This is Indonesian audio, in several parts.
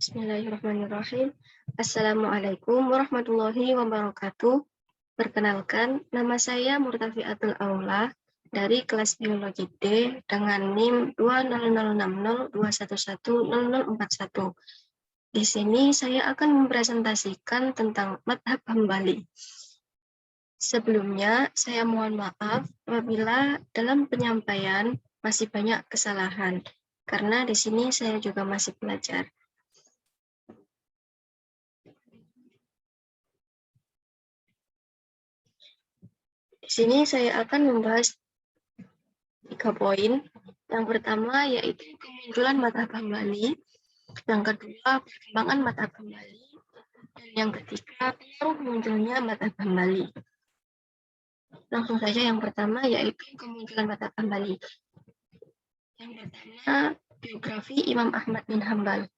Bismillahirrahmanirrahim. Assalamualaikum warahmatullahi wabarakatuh. Perkenalkan, nama saya Murtafiatul Aula dari kelas Biologi D dengan NIM 2006021100041. Di sini saya akan mempresentasikan tentang Madhab Hambali. Sebelumnya, saya mohon maaf apabila dalam penyampaian masih banyak kesalahan, karena di sini saya juga masih belajar. Di sini saya akan membahas 3 poin. Yang pertama yaitu kemunculan Madhab Hambali, yang kedua perkembangan Madhab Hambali, dan yang ketiga pengaruh munculnya Madhab Hambali. Langsung saja yang pertama yaitu kemunculan Madhab Hambali. Yang pertama, biografi Imam Ahmad bin Hambal.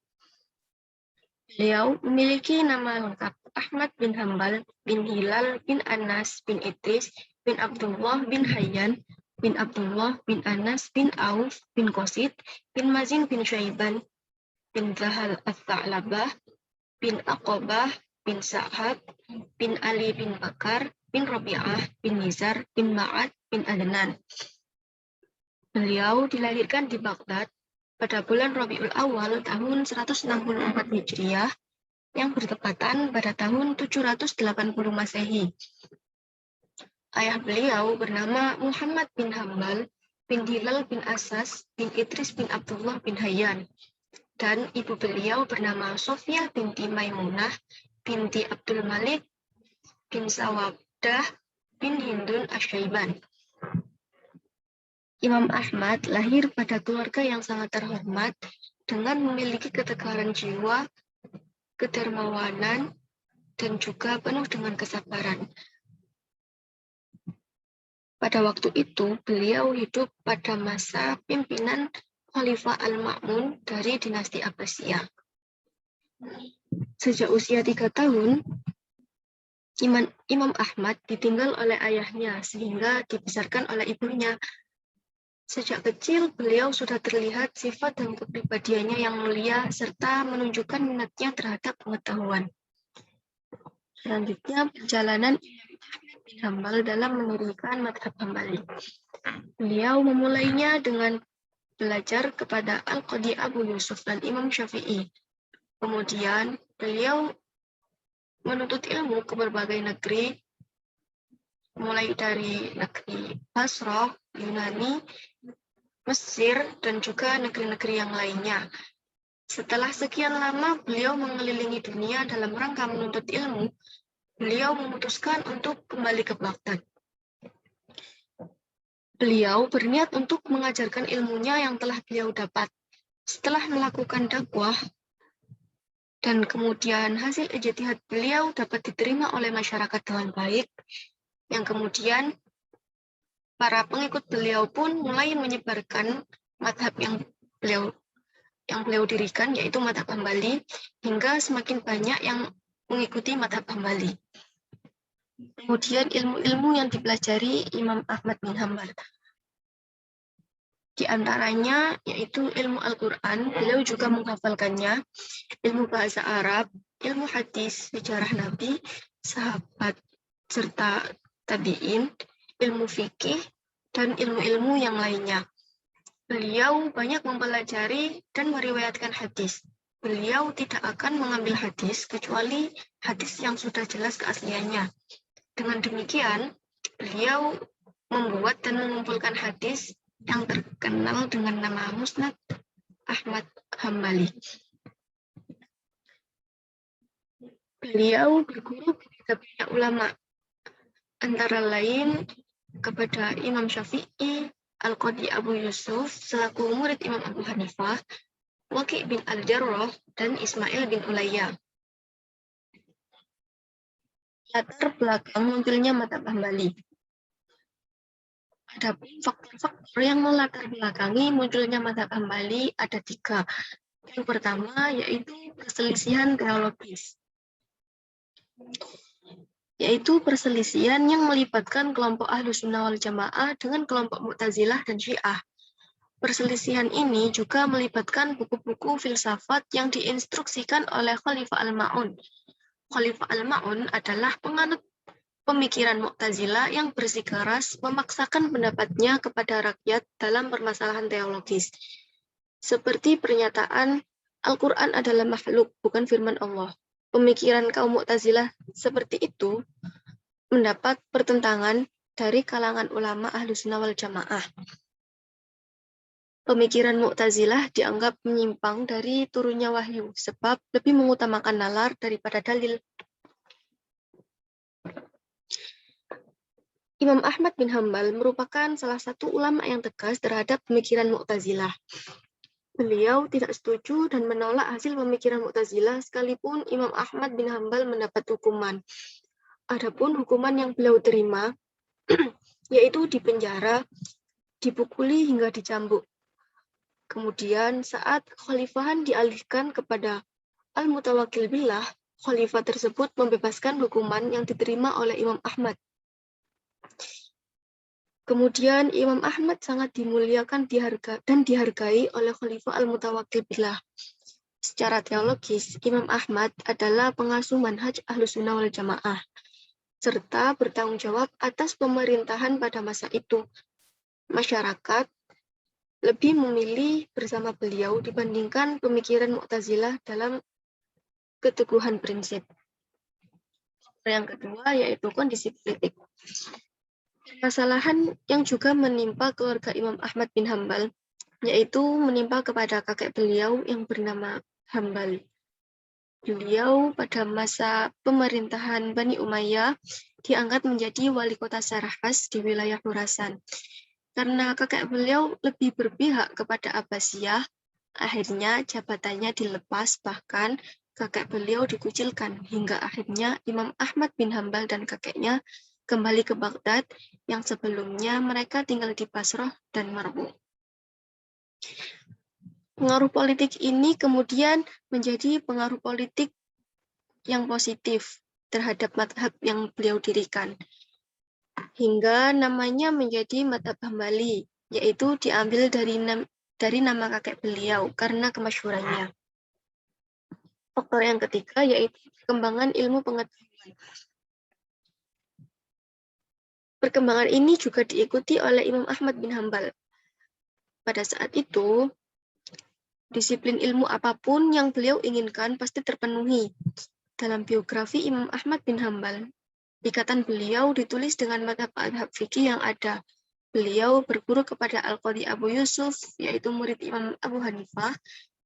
Beliau memiliki nama lengkap Ahmad bin Hambal bin Hilal bin Anas bin Idris bin Abdullah bin Hayyan bin Abdullah bin Anas bin Auf bin Qasid bin Mazin bin Syaiban bin Zahal Al-Tha'labah bin Aqabah bin Sa'hab bin Ali bin Bakar bin Rabi'ah bin Nizar bin Ma'ad bin Adnan. Beliau dilahirkan di Baghdad pada bulan Rabiul Awal tahun 164 Hijriah yang bertepatan pada tahun 780 Masehi. Ayah beliau bernama Muhammad bin Hambal bin Hilal bin Asas bin Idris bin Abdullah bin Hayyan, dan ibu beliau bernama Sofia binti Maimunah binti Abdul Malik bin Sawabdah bin Hindun Asyaiban. Imam Ahmad lahir pada keluarga yang sangat terhormat dengan memiliki ketegaran jiwa, kedermawanan, dan juga penuh dengan kesabaran. Pada waktu itu, beliau hidup pada masa pimpinan Khalifah Al-Ma'mun dari dinasti Abbasiyah. Sejak usia 3 tahun, Imam Ahmad ditinggal oleh ayahnya sehingga dibesarkan oleh ibunya. Sejak kecil, beliau sudah terlihat sifat dan kepribadiannya yang mulia serta menunjukkan minatnya terhadap pengetahuan. Selanjutnya, perjalanan Ahmad bin Hambal dalam mendirikan Madhab Hambali. Beliau memulainya dengan belajar kepada Al-Qadi Abu Yusuf dan Imam Syafi'i. Kemudian, beliau menuntut ilmu ke berbagai negeri, mulai dari negeri Basrah, Yunani, Mesir, dan juga negeri-negeri yang lainnya. Setelah sekian lama beliau mengelilingi dunia dalam rangka menuntut ilmu, beliau memutuskan untuk kembali ke Baghdad. Beliau berniat untuk mengajarkan ilmunya yang telah beliau dapat. Setelah melakukan dakwah, dan kemudian hasil ijtihad beliau dapat diterima oleh masyarakat dengan baik, yang kemudian para pengikut beliau pun mulai menyebarkan madhab yang beliau dirikan, yaitu Madhab Hambali, hingga semakin banyak yang mengikuti Madhab Hambali. Kemudian ilmu-ilmu yang dipelajari Imam Ahmad bin Hambal. Di antaranya yaitu ilmu Al-Quran, beliau juga menghafalkannya, ilmu bahasa Arab, ilmu hadis, sejarah Nabi, sahabat, serta tabi'in, ilmu fikih, dan ilmu-ilmu yang lainnya. Beliau banyak mempelajari dan meriwayatkan hadis. Beliau tidak akan mengambil hadis kecuali hadis yang sudah jelas keasliannya. Dengan demikian, beliau membuat dan mengumpulkan hadis yang terkenal dengan nama Musnad Ahmad Hambali. Beliau berguru kepada banyak ulama, antara lain kepada Imam Syafi'i, Al-Qadi Abu Yusuf selaku murid Imam Abu Hanifah, Waqi' bin Al-Jarrah, dan Ismail bin Ulayya. Latar belakang munculnya Madhab Hambali. Adapun faktor-faktor yang melatar belakangi munculnya Madhab Hambali ada 3. Yang pertama yaitu perselisihan teologis, yaitu perselisihan yang melibatkan kelompok Ahlus Sunnah wal Jamaah dengan kelompok Mu'tazilah dan Syiah. Perselisihan ini juga melibatkan buku-buku filsafat yang diinstruksikan oleh Khalifah Al-Ma'un. Khalifah Al-Ma'un adalah penganut pemikiran Mu'tazilah yang bersikeras memaksakan pendapatnya kepada rakyat dalam permasalahan teologis. Seperti pernyataan Al-Quran adalah makhluk, bukan firman Allah. Pemikiran kaum Mu'tazilah seperti itu mendapat pertentangan dari kalangan ulama Ahlussunnah wal Jamaah. Pemikiran Mu'tazilah dianggap menyimpang dari turunnya wahyu, sebab lebih mengutamakan nalar daripada dalil. Imam Ahmad bin Hambal merupakan salah satu ulama yang tegas terhadap pemikiran Mu'tazilah. Beliau tidak setuju dan menolak hasil pemikiran Mu'tazilah sekalipun Imam Ahmad bin Hambal mendapat hukuman. Adapun hukuman yang beliau terima, yaitu dipenjara, dipukuli hingga dicambuk. Kemudian saat khalifahan dialihkan kepada Al-Mutawakkil Billah, khalifah tersebut membebaskan hukuman yang diterima oleh Imam Ahmad. Kemudian Imam Ahmad sangat dimuliakan dan dihargai oleh Khalifah Al-Mutawakkil Billah. Secara teologis, Imam Ahmad adalah pengasuh manhaj Ahlussunnah wal Jamaah, serta bertanggung jawab atas pemerintahan pada masa itu. Masyarakat lebih memilih bersama beliau dibandingkan pemikiran Mu'tazilah dalam keteguhan prinsip. Yang kedua yaitu kondisi politik. Permasalahan yang juga menimpa keluarga Imam Ahmad bin Hambal, yaitu menimpa kepada kakek beliau yang bernama Hambal. Beliau pada masa pemerintahan Bani Umayyah diangkat menjadi wali kota secara khas di wilayah Khurasan. Karena kakek beliau lebih berpihak kepada Abbasiyah, akhirnya jabatannya dilepas, bahkan kakek beliau dikucilkan, hingga akhirnya Imam Ahmad bin Hambal dan kakeknya kembali ke Baghdad yang sebelumnya mereka tinggal di Basrah dan Marwu. Pengaruh politik ini kemudian menjadi pengaruh politik yang positif terhadap mazhab yang beliau dirikan. Hingga namanya menjadi mazhab Hambali, yaitu diambil dari nama kakek beliau karena kemasyhurannya. Faktor yang ketiga yaitu perkembangan ilmu pengetahuan. Perkembangan ini juga diikuti oleh Imam Ahmad bin Hambal. Pada saat itu, disiplin ilmu apapun yang beliau inginkan pasti terpenuhi. Dalam biografi Imam Ahmad bin Hambal, ikatan beliau ditulis dengan mazhab fikih yang ada. Beliau berguru kepada Al-Qadhi Abu Yusuf, yaitu murid Imam Abu Hanifah,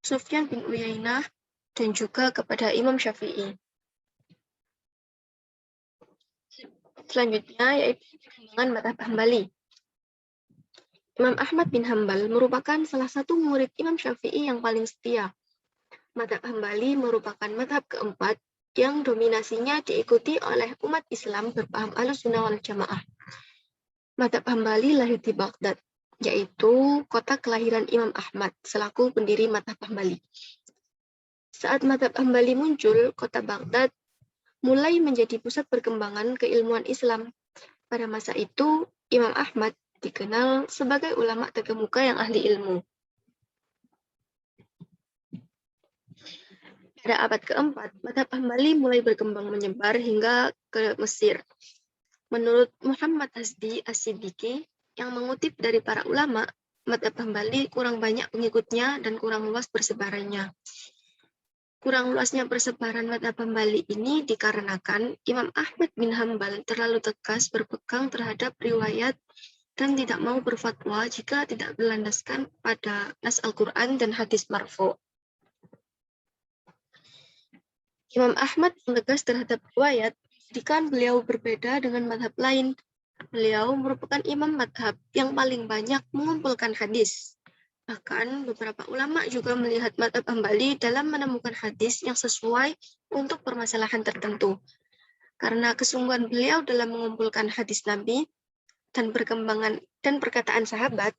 Sufyan bin Uyainah, dan juga kepada Imam Syafi'i. Selanjutnya yaitu perkembangan mazhab Hambali. Imam Ahmad bin Hambal merupakan salah satu murid Imam Syafi'i yang paling setia. Mazhab Hambali merupakan mazhab keempat yang dominasinya diikuti oleh umat Islam berpaham Ahlussunnah wal Jamaah. Mazhab Hambali lahir di Baghdad, yaitu kota kelahiran Imam Ahmad selaku pendiri mazhab Hambali. Saat mazhab Hambali muncul, kota Baghdad mulai menjadi pusat perkembangan keilmuan Islam. Pada masa itu, Imam Ahmad dikenal sebagai ulama terkemuka yang ahli ilmu. Pada abad keempat, mazhab Hambali mulai berkembang menyebar hingga ke Mesir. Menurut Muhammad Hasdi As-Siddiqi, yang mengutip dari para ulama, mazhab Hambali kurang banyak pengikutnya dan kurang luas persebarannya. Kurang luasnya persebaran mazhab Hambali ini dikarenakan Imam Ahmad bin Hambal terlalu tegas berpegang terhadap riwayat dan tidak mau berfatwa jika tidak berlandaskan pada nas Al-Quran dan hadis marfu. Imam Ahmad yang tegas terhadap riwayat, jika beliau berbeda dengan mazhab lain. Beliau merupakan imam mazhab yang paling banyak mengumpulkan hadis. Bahkan beberapa ulama juga melihat mazhab Hambali dalam menemukan hadis yang sesuai untuk permasalahan tertentu. Karena kesungguhan beliau dalam mengumpulkan hadis Nabi dan perkembangan dan perkataan sahabat,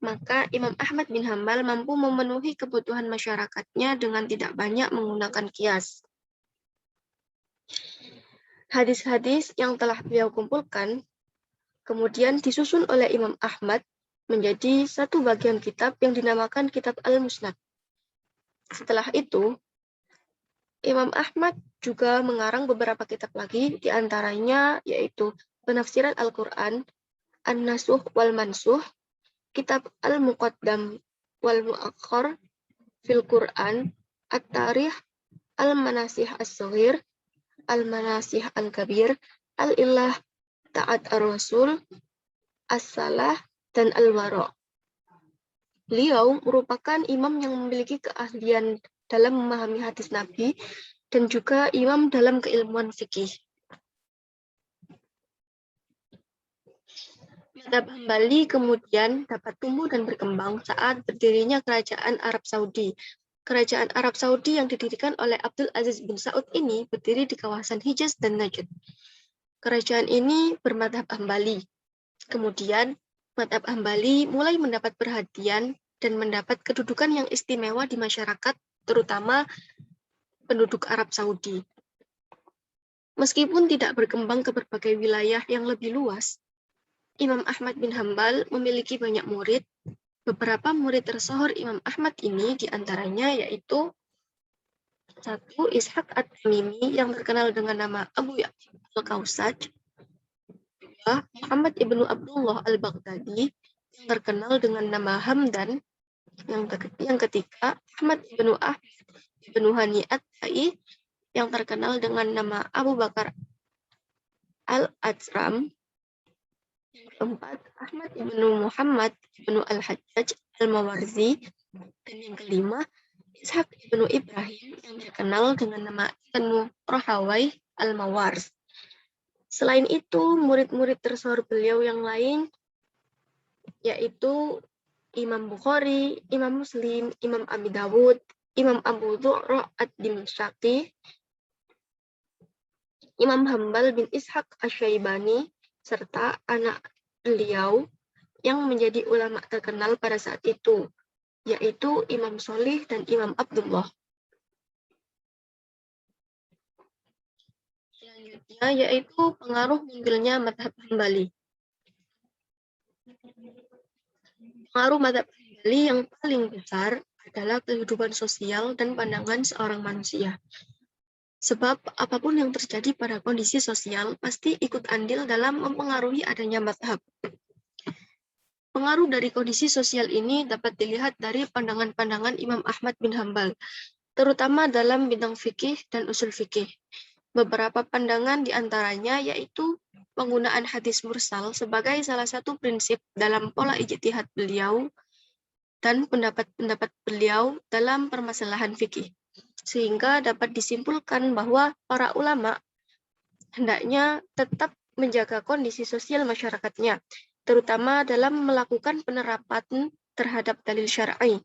maka Imam Ahmad bin Hambal mampu memenuhi kebutuhan masyarakatnya dengan tidak banyak menggunakan kias. Hadis-hadis yang telah beliau kumpulkan kemudian disusun oleh Imam Ahmad menjadi satu bagian kitab yang dinamakan Kitab Al-Musnad. Setelah itu, Imam Ahmad juga mengarang beberapa kitab lagi, di antaranya yaitu Penafsiran Al-Quran, An-Nasuh wal Mansuh, Kitab Al-Muqaddam wal Mu'akhkhar fil Quran, At-Tarikh, Al-Manasih As-Saghir, Al-Manasih Al-Kabir, Al-Illah, Ta'at Ar-Rasul, As-Salah, dan Al-Wara'. Beliau merupakan imam yang memiliki keahlian dalam memahami hadis Nabi dan juga imam dalam keilmuan fikih. Mazhab Hambali kemudian dapat tumbuh dan berkembang saat berdirinya Kerajaan Arab Saudi. Kerajaan Arab Saudi yang didirikan oleh Abdul Aziz bin Saud ini berdiri di kawasan Hijaz dan Najd. Kerajaan ini bermadhab Hambali. Kemudian, madhab Hambali mulai mendapat perhatian dan mendapat kedudukan yang istimewa di masyarakat, terutama penduduk Arab Saudi. Meskipun tidak berkembang ke berbagai wilayah yang lebih luas, Imam Ahmad bin Hambal memiliki banyak murid. Beberapa murid tersohor Imam Ahmad ini diantaranya yaitu 1. Ishaq At-Tamimi yang terkenal dengan nama Abu Ya'qub Al-Kausaj, 2. Muhammad ibnu Abdullah Al-Baghdadi yang terkenal dengan nama Hamdan, yang ketiga Ahmad ibnu Hani At-Tai yang terkenal dengan nama Abu Bakar Al-Ajram, yang keempat Ahmad ibnu Muhammad ibnu Al-Hajjaj Al-Mawarzi, dan yang kelima Ishaq ibnu Ibrahim yang terkenal dengan nama Ibnu Rahawai Al-Mawarz. Selain itu, murid-murid tersohor beliau yang lain yaitu Imam Bukhari, Imam Muslim, Imam Abi Dawud, Imam Abu Dzurra Ad-Dimsyaqi, Imam Hambal bin Ishaq Asy-Syaibani, serta anak beliau yang menjadi ulama terkenal pada saat itu, yaitu Imam Sholih dan Imam Abdullah. Selanjutnya yaitu pengaruh munculnya mazhab Hambali. Pengaruh mazhab Hambali yang paling besar adalah kehidupan sosial dan pandangan seorang manusia. Sebab apapun yang terjadi pada kondisi sosial pasti ikut andil dalam mempengaruhi adanya mazhab. Pengaruh dari kondisi sosial ini dapat dilihat dari pandangan-pandangan Imam Ahmad bin Hambal, terutama dalam bidang fikih dan usul fikih. Beberapa pandangan diantaranya yaitu penggunaan hadis mursal sebagai salah satu prinsip dalam pola ijtihad beliau dan pendapat-pendapat beliau dalam permasalahan fikih, sehingga dapat disimpulkan bahwa para ulama hendaknya tetap menjaga kondisi sosial masyarakatnya, terutama dalam melakukan penerapan terhadap dalil syar'i.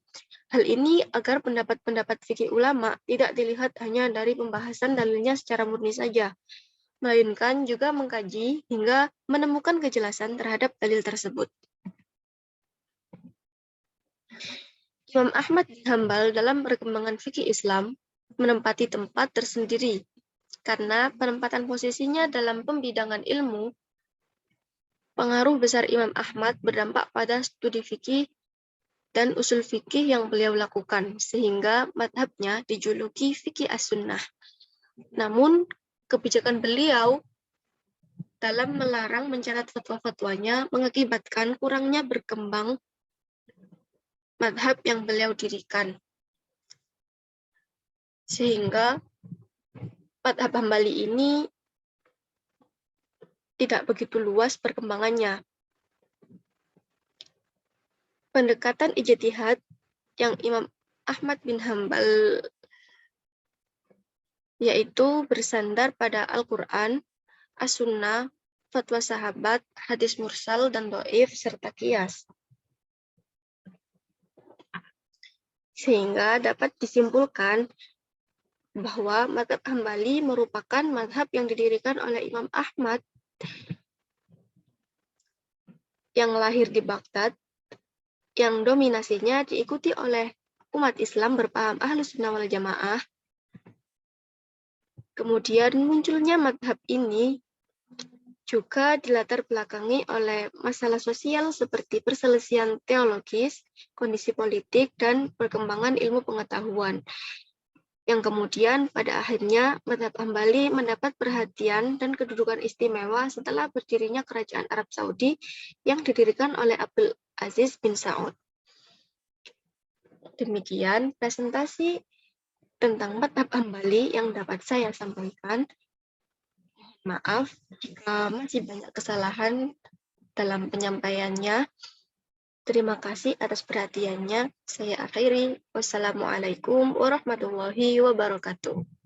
Hal ini agar pendapat-pendapat fikih ulama tidak dilihat hanya dari pembahasan dalilnya secara murni saja, melainkan juga mengkaji hingga menemukan kejelasan terhadap dalil tersebut. Imam Ahmad bin Hambal dalam perkembangan fikih Islam menempati tempat tersendiri karena penempatan posisinya dalam pembidangan ilmu. Pengaruh besar Imam Ahmad berdampak pada studi fikih dan usul fikih yang beliau lakukan, sehingga madhabnya dijuluki fikih as-sunnah. Namun, kebijakan beliau dalam melarang mencatat fatwa-fatwanya mengakibatkan kurangnya berkembang madhab yang beliau dirikan. Sehingga madhab Hambali ini tidak begitu luas perkembangannya. Pendekatan ijtihad yang Imam Ahmad bin Hambal yaitu bersandar pada Al-Quran, As-Sunnah, fatwa sahabat, hadis mursal dan dhaif, serta qiyas. Sehingga dapat disimpulkan bahwa mazhab Hambali merupakan mazhab yang didirikan oleh Imam Ahmad yang lahir di Baghdad, yang dominasinya diikuti oleh umat Islam berpaham Ahlus Sunnah wal Jamaah. Kemudian munculnya mazhab ini juga dilatar belakangi oleh masalah sosial seperti perselisihan teologis, kondisi politik, dan perkembangan ilmu pengetahuan. Yang kemudian pada akhirnya mazhab Hambali mendapat perhatian dan kedudukan istimewa setelah berdirinya Kerajaan Arab Saudi yang didirikan oleh Abdul Aziz bin Saud. Demikian presentasi tentang mazhab Hambali yang dapat saya sampaikan. Maaf jika masih banyak kesalahan dalam penyampaiannya. Terima kasih atas perhatiannya. Saya akhiri. Wassalamualaikum warahmatullahi wabarakatuh.